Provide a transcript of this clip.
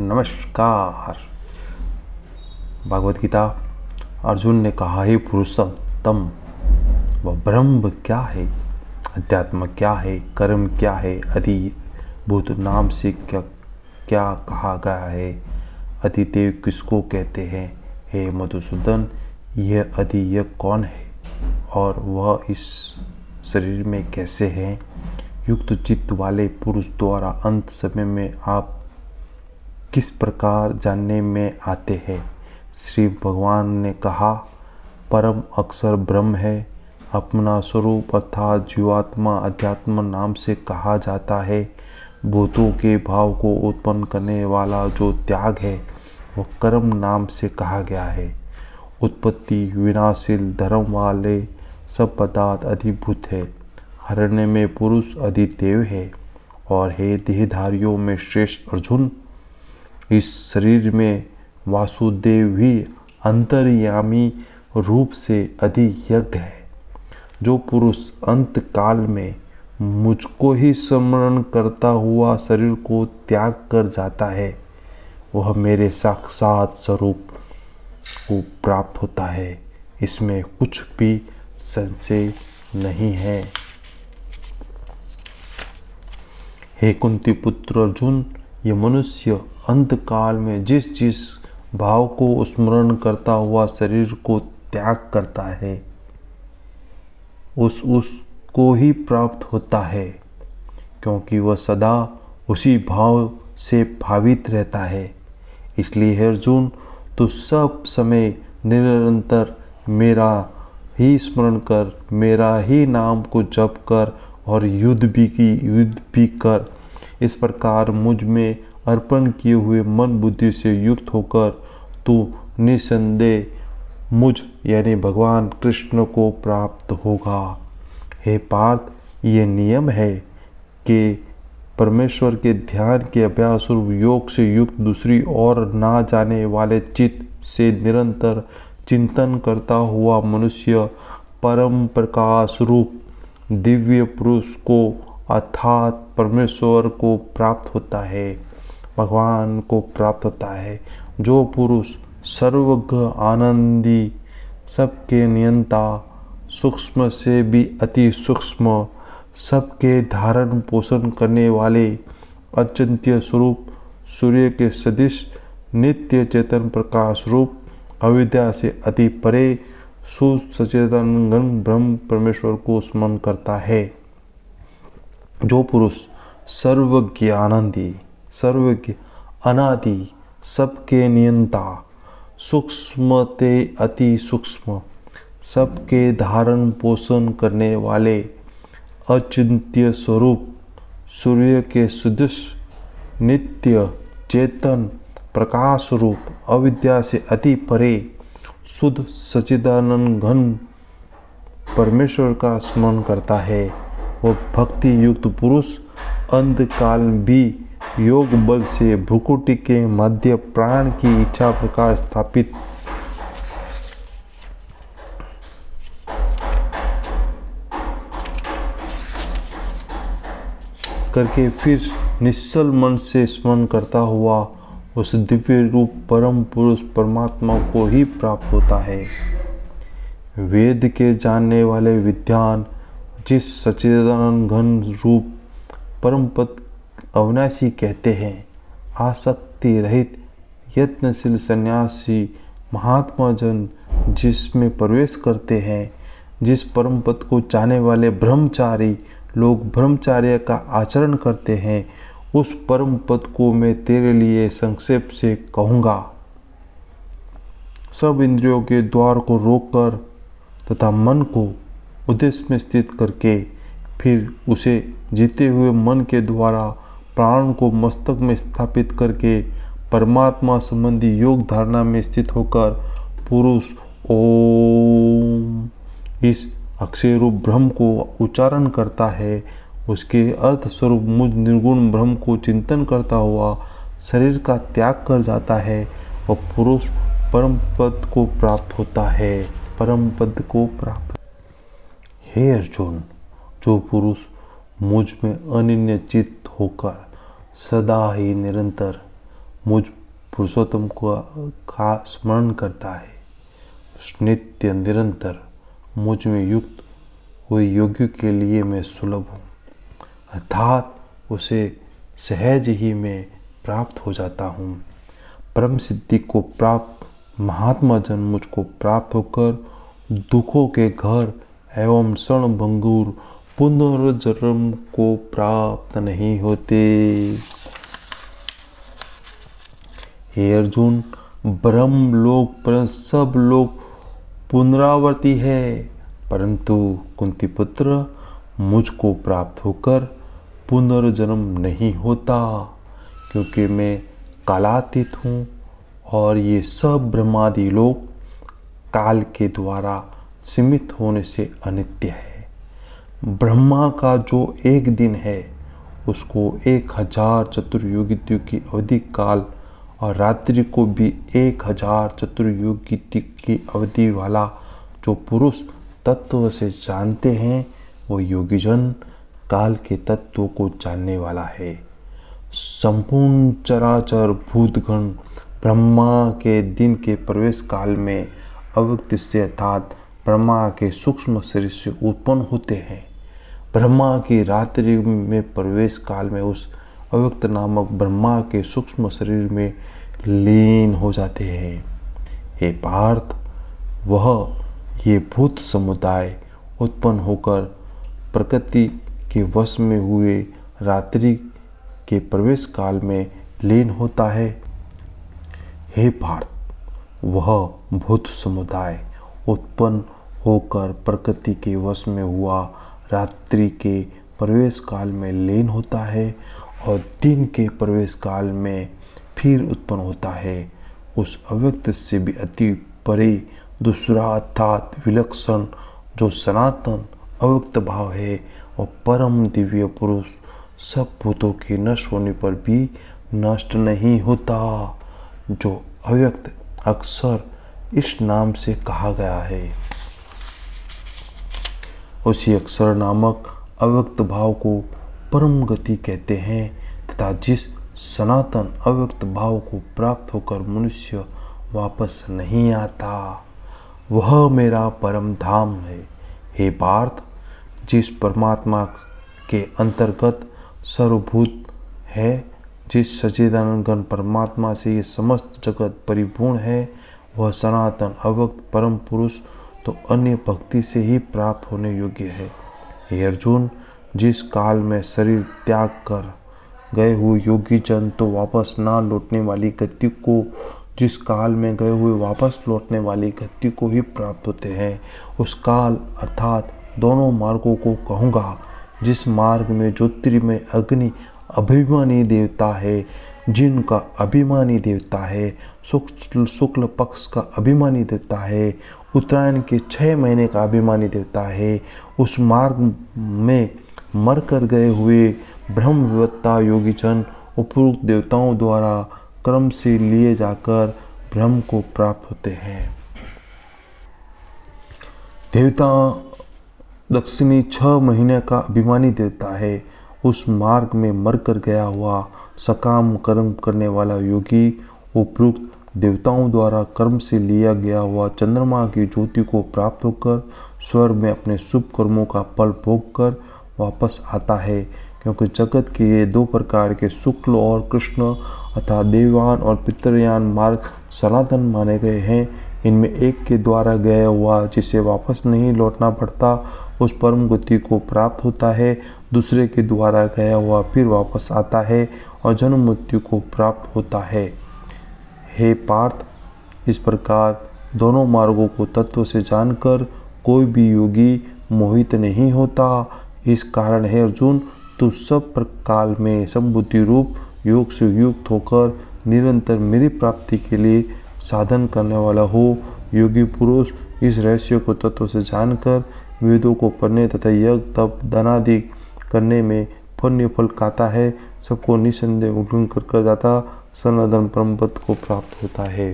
नमस्कार। भागवत गीता। अर्जुन ने कहा, हे पुरुषोत्तम, वह ब्रह्म क्या है, अध्यात्म क्या है, कर्म क्या है, अधिभूत नाम से क्या क्या कहा गया है, अधिदेव किसको कहते हैं। हे मधुसूदन, यह यह कौन है और वह इस शरीर में कैसे है। युक्त चित्त वाले पुरुष द्वारा अंत समय में आप किस प्रकार जानने में आते हैं। श्री भगवान ने कहा, परम अक्षर ब्रह्म है। अपना स्वरूप अर्थात जीवात्मा अध्यात्म नाम से कहा जाता है। भूतों के भाव को उत्पन्न करने वाला जो त्याग है वह कर्म नाम से कहा गया है। उत्पत्ति विनाशील धर्म वाले सब पदार्थ अधिभूत है। हरण्य में पुरुष अधिदेव है। और हे देहधारियों में श्रेष्ठ अर्जुन, इस शरीर में वासुदेव ही अंतर्यामी रूप से अधियज्ञ है। जो पुरुष अंत काल में मुझको ही स्मरण करता हुआ शरीर को त्याग कर जाता है वह मेरे साक्षात स्वरूप को प्राप्त होता है। इसमें कुछ भी संशय नहीं है। हे कुंती पुत्र अर्जुन, ये मनुष्य अंतकाल में जिस भाव को स्मरण करता हुआ शरीर को त्याग करता है उसको ही प्राप्त होता है, क्योंकि वह सदा उसी भाव से भावित रहता है। इसलिए हे अर्जुन, तो सब समय निरंतर मेरा ही स्मरण कर, मेरा ही नाम को जप कर और युद्ध भी कर। इस प्रकार मुझ में अर्पण किए हुए मन बुद्धि से युक्त होकर तू निसंदेह मुझ यानी भगवान कृष्ण को प्राप्त होगा। हे पार्थ, ये नियम है कि परमेश्वर के ध्यान के अभ्यास और योग से युक्त दूसरी ओर ना जाने वाले चित्त से निरंतर चिंतन करता हुआ मनुष्य परम प्रकाश रूप दिव्य पुरुष को अर्थात परमेश्वर को प्राप्त होता है, भगवान को प्राप्त होता है। जो पुरुष सर्वज्ञ आनंदी, सबके नियंता, सूक्ष्म से भी अति सूक्ष्म, सबके धारण पोषण करने वाले अचिंत्य स्वरूप सूर्य के सदृश नित्य चेतन प्रकाश रूप अविद्या से अति परे सुसचेतन घन ब्रह्म परमेश्वर को स्मरण करता है। जो पुरुष सर्वज्ञ आनंदी, सर्वज्ञ अनादि, सबके नियंता, सूक्ष्म ते अति सूक्ष्म, सबके धारण पोषण करने वाले अचिंत्य स्वरूप सूर्य के सदृश नित्य चेतन प्रकाश रूप अविद्या से अति परे शुद्ध सच्चिदानंद घन परमेश्वर का स्मरण करता है, वह भक्ति युक्त पुरुष अंतकाल भी योग बल से भ्रुकुटी के मध्य प्राण की इच्छा प्रकार स्थापित करके फिर निश्चल मन से स्मरण करता हुआ उस दिव्य रूप परम पुरुष परमात्मा को ही प्राप्त होता है। वेद के जानने वाले विद्वान जिस सच्चिदानंद घन रूप परम पद अविनाशी कहते हैं, आसक्ति रहित यत्नशील सन्यासी महात्मा जन जिसमें प्रवेश करते हैं, जिस परम पद को चाहने वाले ब्रह्मचारी लोग ब्रह्मचार्य का आचरण करते हैं, उस परम पद को मैं तेरे लिए संक्षेप से कहूँगा। सब इंद्रियों के द्वार को रोककर तथा मन को उद्देश्य में स्थित करके फिर उसे जीते हुए मन के द्वारा प्राण को मस्तक में स्थापित करके परमात्मा संबंधी योग धारणा में स्थित होकर पुरुष ओम इस अक्षय रूप ब्रह्म को उच्चारण करता है। उसके अर्थ स्वरूप मुझ निर्गुण ब्रह्म को चिंतन करता हुआ शरीर का त्याग कर जाता है और पुरुष परम पद को प्राप्त होता है। परम पद को प्राप्त। हे अर्जुन, जो पुरुष मुझ में अनन्य चित्त होकर सदा ही निरंतर मुझ पुरुषोत्तम का स्मरण करता है, नित्य निरंतर मुझ में युक्त हुए योगी के लिए मैं सुलभ हूँ, अर्थात उसे सहज ही मैं प्राप्त हो जाता हूँ। परम सिद्धि को प्राप्त महात्मा जन मुझको प्राप्त होकर दुखों के घर एवं क्षणभंगुर पुनर्जन्म को प्राप्त नहीं होते। हे अर्जुन, ब्रह्मलोक पर सब लोग पुनरावर्ती है, परंतु कुंती पुत्र मुझको प्राप्त होकर पुनर्जन्म नहीं होता, क्योंकि मैं कालातीत हूँ और ये सब ब्रह्मादि लोग काल के द्वारा सीमित होने से अनित्य है। ब्रह्मा का जो एक दिन है उसको 1000 चतुर्युगी की अवधि काल और रात्रि को भी 1000 चतुर्युगी की अवधि वाला जो पुरुष तत्व से जानते हैं वो योगीजन काल के तत्वों को जानने वाला है। संपूर्ण चराचर भूतगण ब्रह्मा के दिन के प्रवेश काल में अव्यक्त से अर्थात ब्रह्मा के सूक्ष्म शरीर से उत्पन्न होते हैं। ब्रह्मा की रात्रि में प्रवेश काल में उस अव्यक्त नामक ब्रह्मा के सूक्ष्म शरीर में लीन हो जाते हैं। हे पार्थ, वह ये भूत समुदाय उत्पन्न होकर प्रकृति के वश में हुए रात्रि के प्रवेश काल में लीन होता है। हे पार्थ, वह भूत समुदाय उत्पन्न होकर प्रकृति के वश में हुआ रात्रि के प्रवेश काल में लीन होता है और दिन के प्रवेश काल में फिर उत्पन्न होता है। उस अव्यक्त से भी अति परे दूसरा अर्थात विलक्षण जो सनातन अव्यक्त भाव है और परम दिव्य पुरुष सब भूतों के नष्ट होने पर भी नष्ट नहीं होता, जो अव्यक्त अक्षर इस नाम से कहा गया है। उसी अक्षर नामक अव्यक्त भाव को परम गति कहते हैं तथा जिस सनातन अव्यक्त भाव को प्राप्त होकर मनुष्य वापस नहीं आता वह मेरा परम धाम है। हे पार्थ, जिस परमात्मा के अंतर्गत सर्वभूत है, जिस सच्चिदानंद घन परमात्मा से ये समस्त जगत परिपूर्ण है, वह सनातन अव्यक्त परम पुरुष तो अन्य भक्ति से ही प्राप्त होने योग्य है। हे अर्जुन, जिस काल में शरीर त्याग कर गए हुए योगी जन तो वापस ना लौटने वाली गति को, जिस काल में गए हुए वापस लौटने वाली गति को ही प्राप्त होते हैं, उस काल अर्थात दोनों मार्गों को कहूँगा। जिस मार्ग में ज्योतिर्मय अग्नि अभिमानी देवता है, जिनका अभिमानी देवता है, शुक्ल पक्ष का अभिमानी देवता है, उत्तरायण के 6 महीने का अभिमानी देवता है, उस मार्ग में मरकर गए हुए ब्रह्मवेत्ता योगीजन उपरोक्त देवताओं द्वारा क्रम से लिए जाकर ब्रह्म को प्राप्त होते हैं। देवता दक्षिणी 6 महीने का अभिमानी देवता है। उस मार्ग में मरकर गया हुआ सकाम कर्म करने वाला योगी उपरोक्त देवताओं द्वारा कर्म से लिया गया हुआ चंद्रमा की ज्योति को प्राप्त होकर स्वर्ग में अपने शुभ कर्मों का फल भोग कर वापस आता है। क्योंकि जगत के ये 2 प्रकार के शुक्ल और कृष्ण अर्थात देवयान और पितरयान मार्ग सनातन माने गए हैं। इनमें एक के द्वारा गया हुआ जिसे वापस नहीं लौटना पड़ता उस परम गति को प्राप्त होता है, दूसरे के द्वारा गया हुआ फिर वापस आता है और जन्म मृत्यु को प्राप्त होता है। हे पार्थ, इस प्रकार दोनों मार्गों को तत्व से जानकर कोई भी योगी मोहित नहीं होता। इस कारण है अर्जुन, तू सब प्रकाल में संबुद्धि रूप योग से युक्त होकर निरंतर मेरी प्राप्ति के लिए साधन करने वाला हो। योगी पुरुष इस रहस्य को तत्व से जानकर वेदों को पढ़ने तथा यज्ञ तप दानादि करने में पुण्य फल खाता है, सबको निसंदेह उल्लंघन कर जाता सनातन परम पद को प्राप्त होता है।